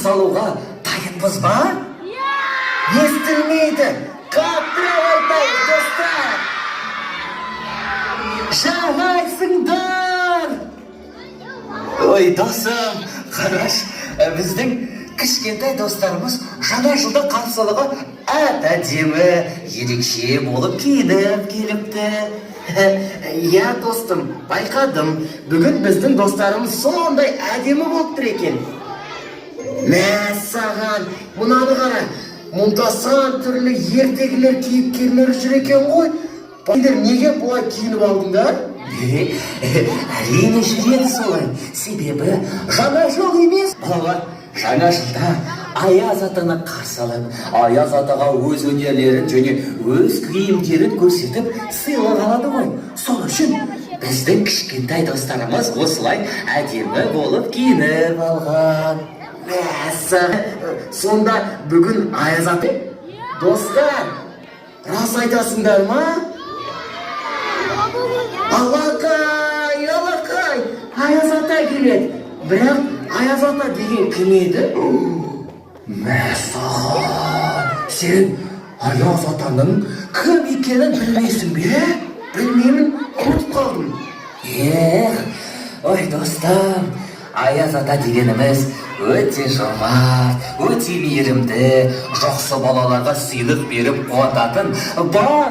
қарсы алуға дайынбыз ба? Естілмейді. Қаттырып айтайық, достар. Жарайсыңдар. Ой, досым, қараш, біздің кішкентай достарымыз жаңа жылда қарсы алуға әдемі, ерекше болып киініп келіпті. Я, достым, байқадым, бүгін біздің достарымыз сондай әдемі болып тұр екен. Мәссаған, мұнаны қара, мұнда сан түрлі ертегілер кейіпкерлері жүр екен ғой. Сендер неге бұлай киініп алдыңдар? Әрине жүреді солай. Себебі жаңа жыл емес. Балалар, жаңа жылда Аяз атаны қарсы алып, Аяз атаға өз өнерлерін және өз киімдерін көрсетіп сыйлық алады ғой. Сол үшін біздің кішкентай достарымыз осылай әдемі болып киініп алған. Сонда бүгін Аяз ата? Достар, рас айтасыңдар ма? Алақай, Аяз ата келеді. Бірақ Аяз ата деген кім еді? Мәссаған, сен Аяз атаның кім екенін білмейсің бе? Білмеймін, ұмытып қалдым. Ой достым, Аяз ата дегеніміз өте жомарт, өте мейірімді, жақсы балаларға сыйлық беріп қуантатын бар.